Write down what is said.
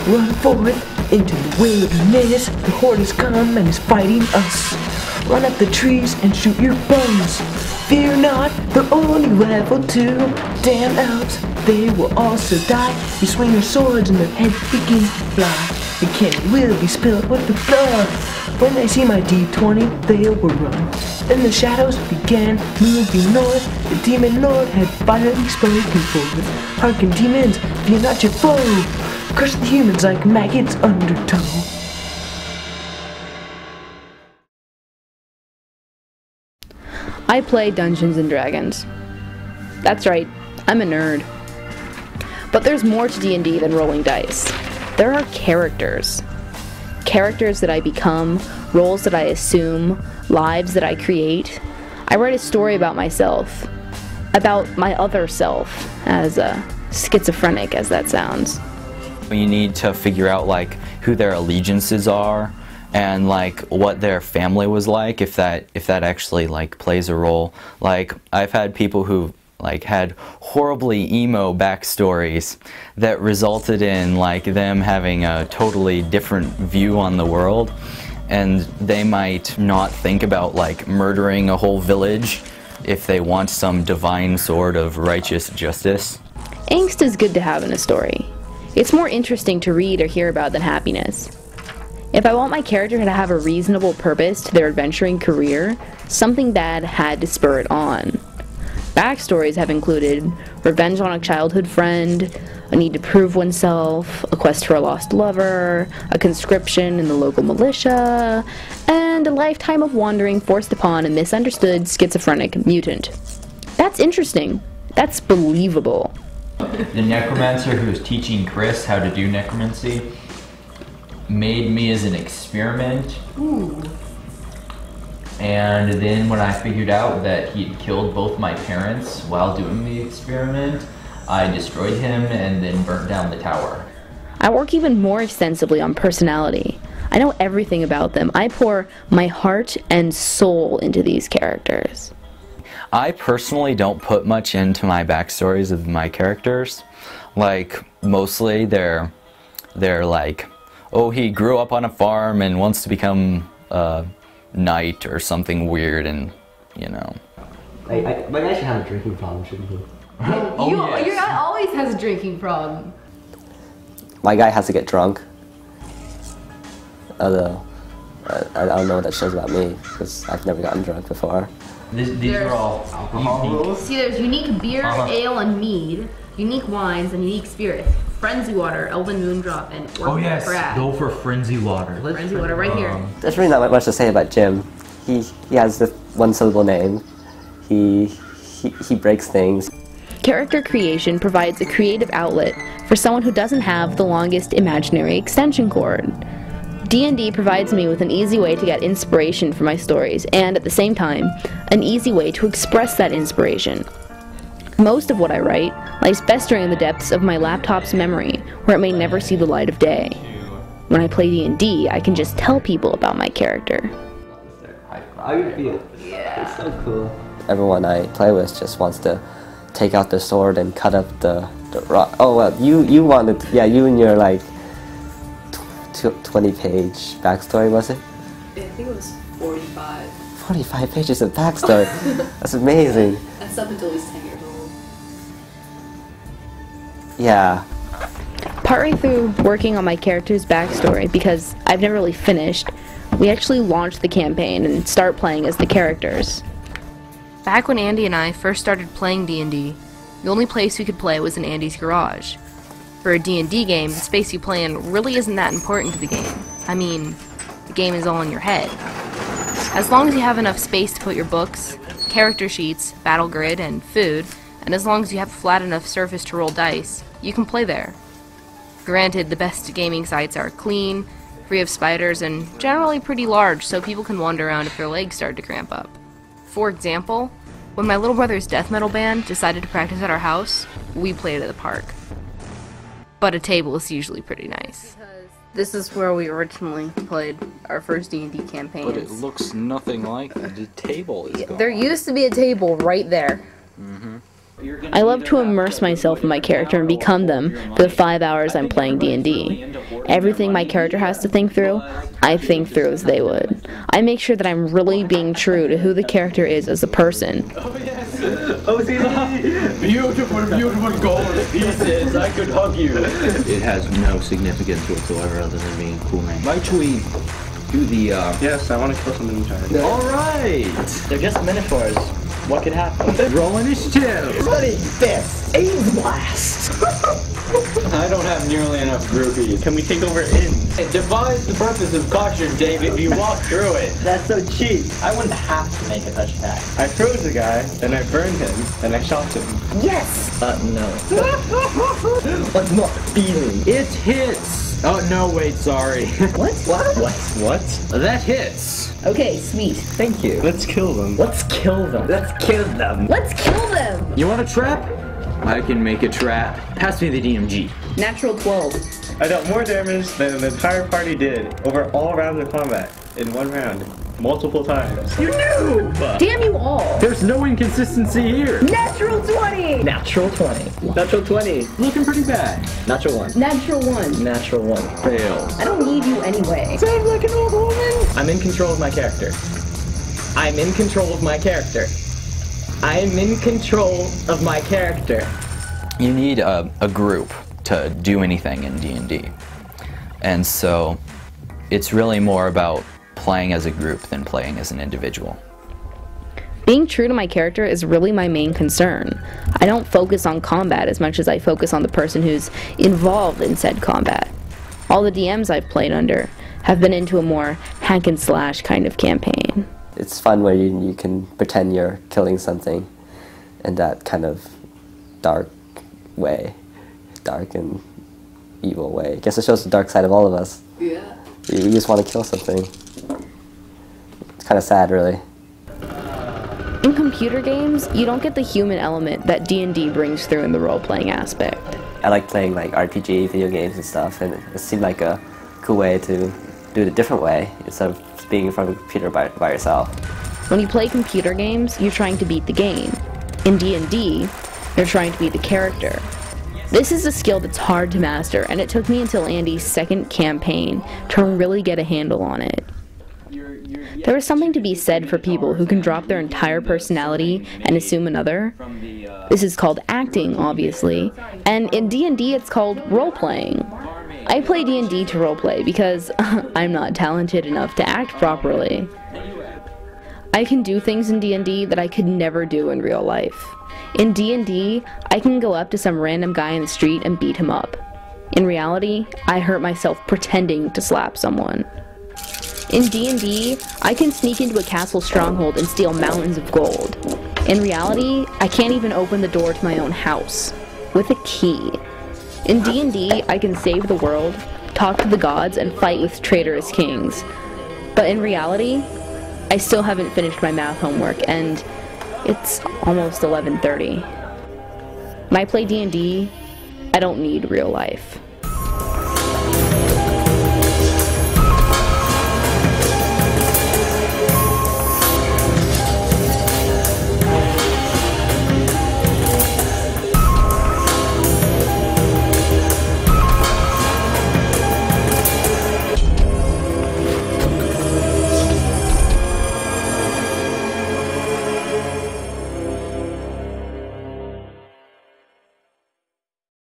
Run forward into the wilderness. The horde has come and is fighting us. Run up the trees and shoot your bows. Fear not, they're only level 2. Damn elves, they will also die. You swing your swords and their heads begin to fly. The cannon will be spilled with the blood. When they see my D20, they will run. Then the shadows began moving north. The demon lord had finally spoken forth. Hearken demons, fear not your foe. Crush the humans like maggots under toe. I play Dungeons & Dragons. That's right, I'm a nerd. But there's more to D&D than rolling dice. There are characters. Characters that I become, roles that I assume, lives that I create. I write a story about myself. About my other self, as schizophrenic as that sounds. You need to figure out like who their allegiances are and like what their family was like, if that actually like plays a role. Like I've had people who like had horribly emo backstories that resulted in like them having a totally different view on the world, and they might not think about like murdering a whole village if they want some divine sort of righteous justice. Angst is good to have in a story. It's more interesting to read or hear about than happiness. If I want my character to have a reasonable purpose to their adventuring career, something bad had to spur it on. Backstories have included revenge on a childhood friend, a need to prove oneself, a quest for a lost lover, a conscription in the local militia, and a lifetime of wandering forced upon a misunderstood schizophrenic mutant. That's interesting. That's believable. The necromancer who was teaching Chris how to do necromancy made me as an experiment. Ooh. And then when I figured out that he'd killed both my parents while doing the experiment, I destroyed him and then burnt down the tower. I work even more extensively on personality. I know everything about them. I pour my heart and soul into these characters. I personally don't put much into my backstories of my characters. Like, mostly they're like, oh, he grew up on a farm and wants to become a knight or something weird, and, you know. My guy should have a drinking problem, shouldn't he? Yes. Your guy always has a drinking problem. My guy has to get drunk. Although, I don't know what that shows about me, because I've never gotten drunk before. These are all alcohol rules. See, there's unique beer, ale, and mead, unique wines, and unique spirits. Frenzy water, Elven Moondrop, and Orphan Crab. Go for Frenzy Water. Frenzy water right here. There's really not much to say about Jim. He has the one-syllable name. He breaks things. Character creation provides a creative outlet for someone who doesn't have the longest imaginary extension cord. D&D provides me with an easy way to get inspiration for my stories, and at the same time, an easy way to express that inspiration. Most of what I write lies festering in the depths of my laptop's memory, where it may never see the light of day. When I play D&D, I can just tell people about my character. How you feel? Yeah. It's so cool. Everyone I play with just wants to take out the sword and cut up the rock. Oh well, you wanted, yeah, you and your like 20-page backstory, was it? I think it was 45. 45 pages of backstory. That's amazing. That's up until he's 10 years old. Yeah. Partway through working on my character's backstory, because I've never really finished, we actually launched the campaign and start playing as the characters. Back when Andy and I first started playing D&D, the only place we could play was in Andy's garage. For a D&D game, the space you play in really isn't that important to the game. I mean, the game is all in your head. As long as you have enough space to put your books, character sheets, battle grid, and food, and as long as you have a flat enough surface to roll dice, you can play there. Granted, the best gaming sites are clean, free of spiders, and generally pretty large, so people can wander around if their legs start to cramp up. For example, when my little brother's death metal band decided to practice at our house, we played at the park. But a table is usually pretty nice. This is where we originally played our first D&D campaigns. But it looks nothing like the table is gone. There used to be a table right there. Mm-hmm. I love to immerse myself in my character and become them for the 5 hours I'm playing D&D. Everything my character has to think through, I think through as they would. I make sure that I'm really being true to who the character is as a person. Oh, see, beautiful, beautiful gold pieces. I could hug you. It has no significance whatsoever other than being cool. Why should we do the, Yes, I want to kill something giant. Alright! They're just metaphors. What could happen? Roll initiative! Study this! Aim blast! I don't have nearly enough groupies. Can we take over in? It defies the purpose of caution, Dave, if you walk through it. That's so cheap. I wouldn't have to make a touch attack. I froze the guy, then I burned him, then I shot him. Yes! No. What's not feeling? It hits! Oh, no, wait, sorry. What? What? What? That hits! Okay, sweet. Thank you. Let's kill them. Let's kill them. Let's kill them. Let's kill them! You want a trap? I can make a trap. Pass me the DMG. Natural 12. I dealt more damage than the entire party did over all rounds of combat in one round. Multiple times. You knew! Damn you all! There's no inconsistency here. Natural 20! Natural 20. Natural 20. Looking pretty bad. Natural 1. Natural 1. Natural 1. Fails. I don't need you anyway. Sounds like an old woman. I'm in control of my character. I'm in control of my character. I'm in control of my character. You need a group to do anything in D&D. And so it's really more about playing as a group than playing as an individual. Being true to my character is really my main concern. I don't focus on combat as much as I focus on the person who's involved in said combat. All the DMs I've played under have been into a more hack and slash kind of campaign. It's fun where you can pretend you're killing something in that kind of dark way. Dark and evil way. I guess it shows the dark side of all of us. Yeah. You just want to kill something. It's kind of sad, really. In computer games, you don't get the human element that D&D brings through in the role-playing aspect. I like playing like RPG video games and stuff, and it seemed like a cool way to do it a different way instead of being in front of a computer by yourself. When you play computer games, you're trying to beat the game. In D&D, you're trying to beat the character. This is a skill that's hard to master, and it took me until Andy's second campaign to really get a handle on it. There is something to be said for people who can drop their entire personality and assume another. This is called acting, obviously, and in D&D it's called role-playing. I play D&D to roleplay because I'm not talented enough to act properly. I can do things in D&D that I could never do in real life. In D&D, I can go up to some random guy in the street and beat him up. In reality, I hurt myself pretending to slap someone. In D&D, I can sneak into a castle stronghold and steal mountains of gold. In reality, I can't even open the door to my own house with a key. In D&D, I can save the world, talk to the gods, and fight with traitorous kings. But in reality, I still haven't finished my math homework, and it's almost 11:30. When I play D&D, I don't need real life.